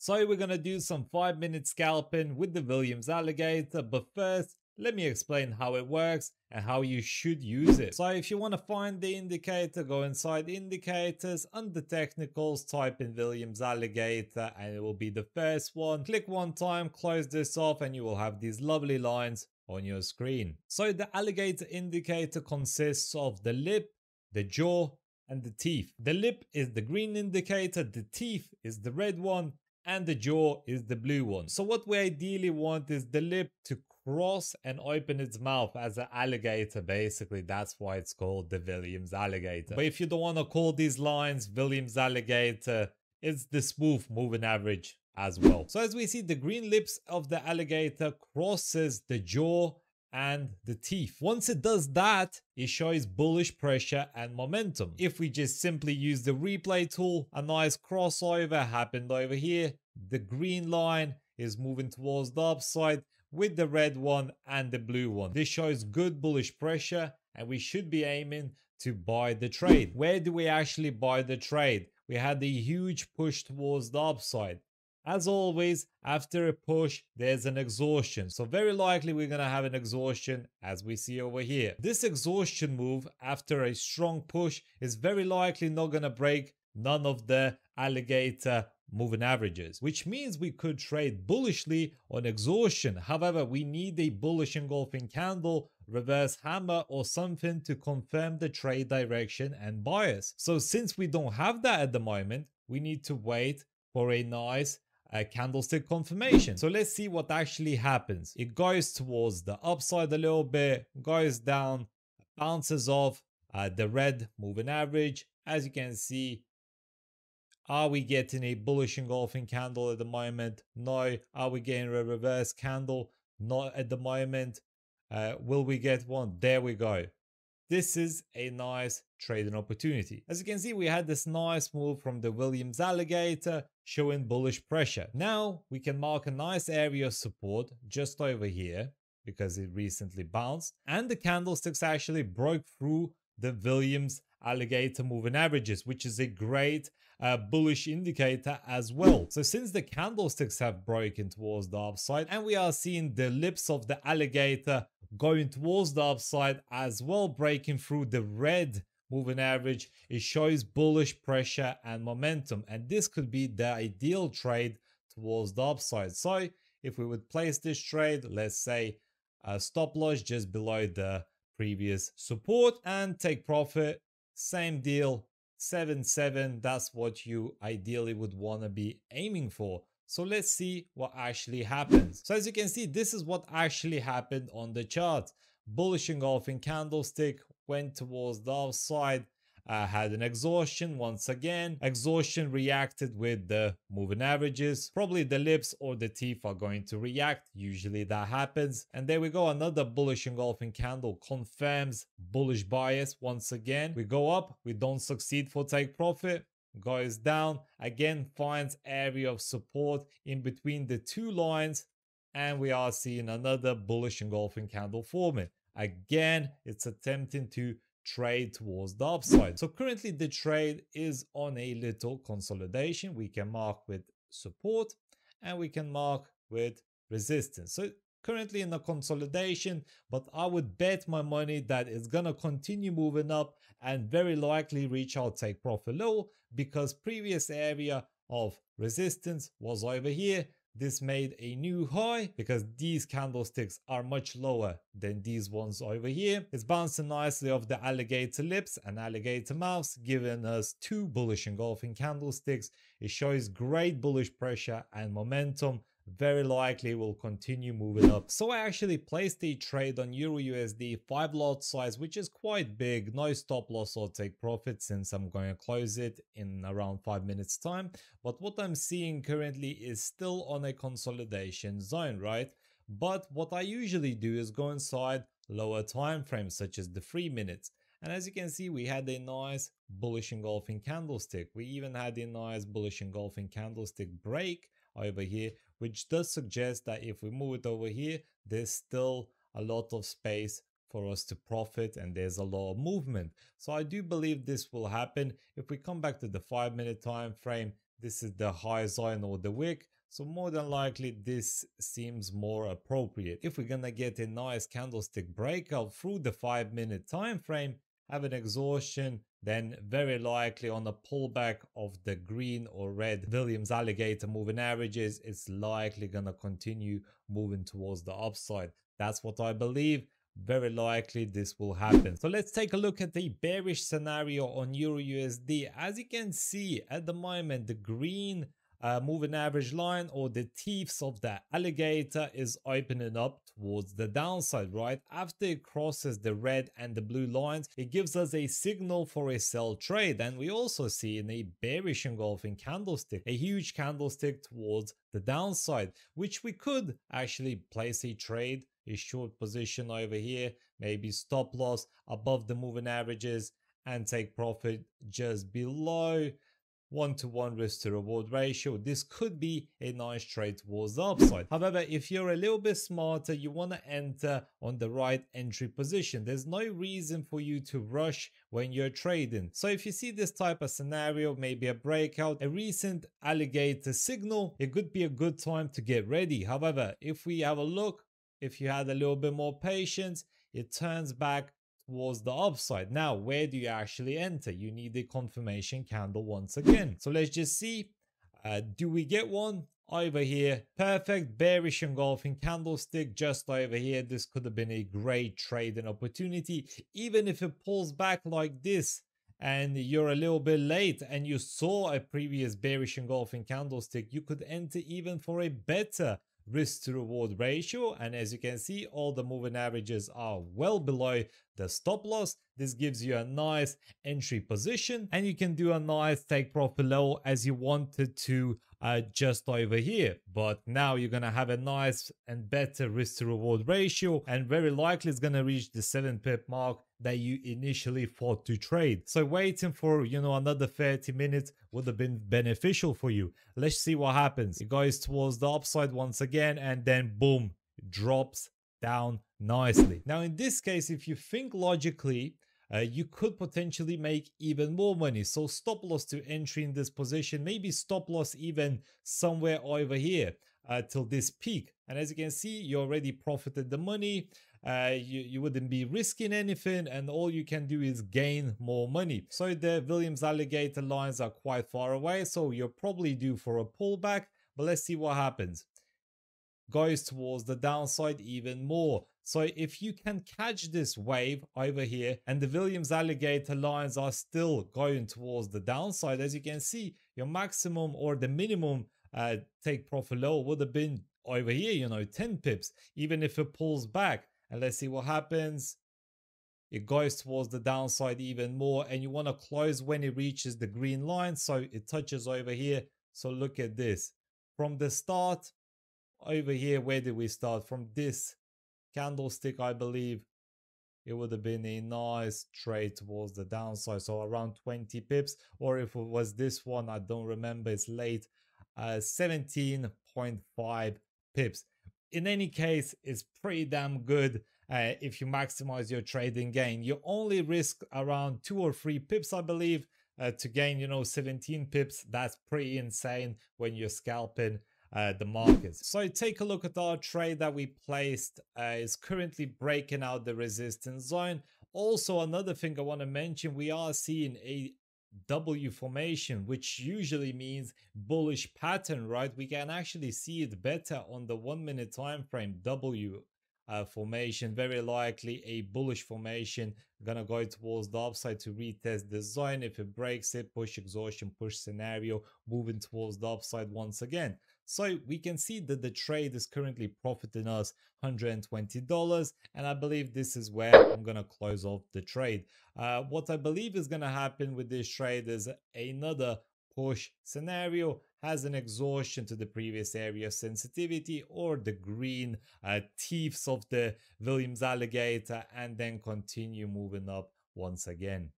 So we're gonna do some 5-minute scalping with the Williams Alligator, but first let me explain how it works and how you should use it. So if you want to find the indicator, go inside indicators, under technicals, type in Williams Alligator and it will be the first one. Click one time, close this off and you will have these lovely lines on your screen. So the alligator indicator consists of the lip, the jaw and the teeth. The lip is the green indicator, the teeth is the red one, and the jaw is the blue one. So what we ideally want is the lip to cross and open its mouth as an alligator. Basically, that's why it's called the Williams Alligator. But if you don't want to call these lines Williams Alligator, it's the smooth moving average as well. So as we see, the green lips of the alligator crosses the jaw and the teeth. Once it does that, it shows bullish pressure and momentum. If we just simply use the replay tool, a nice crossover happened over here. The green line is moving towards the upside with the red one and the blue one. This shows good bullish pressure and we should be aiming to buy the trade. Where do we actually buy the trade? We had a huge push towards the upside. As always, after a push, there's an exhaustion. So very likely we're going to have an exhaustion as we see over here. This exhaustion move after a strong push is very likely not going to break none of the alligator moving averages, which means we could trade bullishly on exhaustion. However, we need a bullish engulfing candle, reverse hammer or something to confirm the trade direction and bias. So since we don't have that at the moment, we need to wait for a nice candlestick confirmation. So let's see what actually happens. It goes towards the upside a little bit, goes down, bounces off the red moving average. As you can see, are we getting a bullish engulfing candle at the moment? No. Are we getting a reverse candle? Not at the moment. Will we get one? There we go. This is a nice trading opportunity. As you can see, we had this nice move from the Williams Alligator showing bullish pressure. Now we can mark a nice area of support just over here because it recently bounced and the candlesticks actually broke through the Williams Alligator moving averages, which is a great bullish indicator as well. So since the candlesticks have broken towards the upside and we are seeing the lips of the alligator going towards the upside as well, breaking through the red moving average, it shows bullish pressure and momentum, and this could be the ideal trade towards the upside. So if we would place this trade, let's say a stop loss just below the previous support and take profit, same deal, 7-7, that's what you ideally would want to be aiming for. So let's see what actually happens. So as you can see, this is what actually happened on the chart. Bullish engulfing candlestick went towards the upside, had an exhaustion once again. Exhaustion reacted with the moving averages. Probably the lips or the teeth are going to react. Usually that happens. And there we go. Another bullish engulfing candle confirms bullish bias once again. We go up. We don't succeed for take profit. Goes down, again finds area of support in between the two lines, and we are seeing another bullish engulfing candle forming. Again, it's attempting to trade towards the upside. So currently the trade is on a little consolidation. We can mark with support and we can mark with resistance. So currently in a consolidation, but I would bet my money that it's gonna continue moving up and very likely reach our take profit low, because previous area of resistance was over here. This made a new high because these candlesticks are much lower than these ones over here. It's bouncing nicely off the alligator lips and alligator mouths, giving us two bullish engulfing candlesticks. It shows great bullish pressure and momentum. Very likely will continue moving up. So I actually placed a trade on Euro USD 5 lot size, which is quite big. No stop loss or take profit since I'm going to close it in around 5 minutes time. But what I'm seeing currently is still on a consolidation zone, right? But what I usually do is go inside lower time frames such as the 3 minutes. And as you can see, we had a nice bullish engulfing candlestick. We even had a nice bullish engulfing candlestick break over here, which does suggest that if we move it over here, there's still a lot of space for us to profit and there's a lot of movement. So I do believe this will happen. If we come back to the 5 minute time frame, this is the high zone or the wick. So more than likely this seems more appropriate. If we're gonna get a nice candlestick breakout through the 5-minute time frame, have an exhaustion, then very likely on a pullback of the green or red Williams Alligator moving averages, it's likely gonna continue moving towards the upside. That's what I believe. Very likely this will happen. So let's take a look at the bearish scenario on Euro USD. As you can see at the moment, the green moving average line, or the teeth of the alligator, is opening up towards the downside, right? After it crosses the red and the blue lines, it gives us a signal for a sell trade. And we also see in a bearish engulfing candlestick, a huge candlestick towards the downside, which we could actually place a trade, a short position over here, maybe stop loss above the moving averages, and take profit just below 1-to-1 risk to reward ratio. This could be a nice trade towards the upside. However, if you're a little bit smarter, you want to enter on the right entry position. There's no reason for you to rush when you're trading. So if you see this type of scenario, maybe a breakout, a recent alligator signal, it could be a good time to get ready. However, if we have a look, if you had a little bit more patience, it turns back towards the upside. Now, where do you actually enter? You need a confirmation candle once again. So let's just see, do we get one? Over here, perfect bearish engulfing candlestick just over here. This could have been a great trading opportunity. Even if it pulls back like this and you're a little bit late and you saw a previous bearish engulfing candlestick, you could enter even for a better risk to reward ratio. And as you can see, all the moving averages are well below the stop loss. This gives you a nice entry position, and you can do a nice take profit level as you wanted to just over here. But now you're gonna have a nice and better risk to reward ratio, and very likely it's gonna reach the 7 pip mark that you initially thought to trade. So waiting for, another 30 minutes would have been beneficial for you. Let's see what happens. It goes towards the upside once again, and then boom, drops down nicely. Now in this case, if you think logically, you could potentially make even more money. So stop loss to entry in this position, maybe stop loss even somewhere over here till this peak. And as you can see, you already profited the money. You wouldn't be risking anything, and all you can do is gain more money. So the Williams Alligator lines are quite far away, so you're probably due for a pullback, but let's see what happens. Goes towards the downside even more. So if you can catch this wave over here, and the Williams Alligator lines are still going towards the downside, as you can see, your maximum or the minimum take profit low would have been over here, 10 pips, even if it pulls back. And let's see what happens. It goes towards the downside even more, and you want to close when it reaches the green line, so it touches over here. So look at this. From the start, over here, where did we start? From this candlestick, I believe it would have been a nice trade towards the downside, so around 20 pips, or if it was this one, I don't remember, it's late, 17.5 pips. In any case, it's pretty damn good. If you maximize your trading gain, you only risk around 2 or 3 pips, I believe, to gain 17 pips. That's pretty insane when you're scalping the markets. So take a look at our trade that we placed. Is currently breaking out the resistance zone. Also, another thing I want to mention, we are seeing a W formation, which usually means bullish pattern, right? We can actually see it better on the 1-minute time frame. W formation, very likely a bullish formation, gonna go towards the upside to retest the zone. If it breaks it, push exhaustion, push scenario, moving towards the upside once again. So we can see that the trade is currently profiting us $120, and I believe this is where I'm gonna close off the trade. What I believe is gonna happen with this trade is another push scenario, has an exhaustion to the previous area sensitivity or the green teeth of the Williams Alligator, and then continue moving up once again.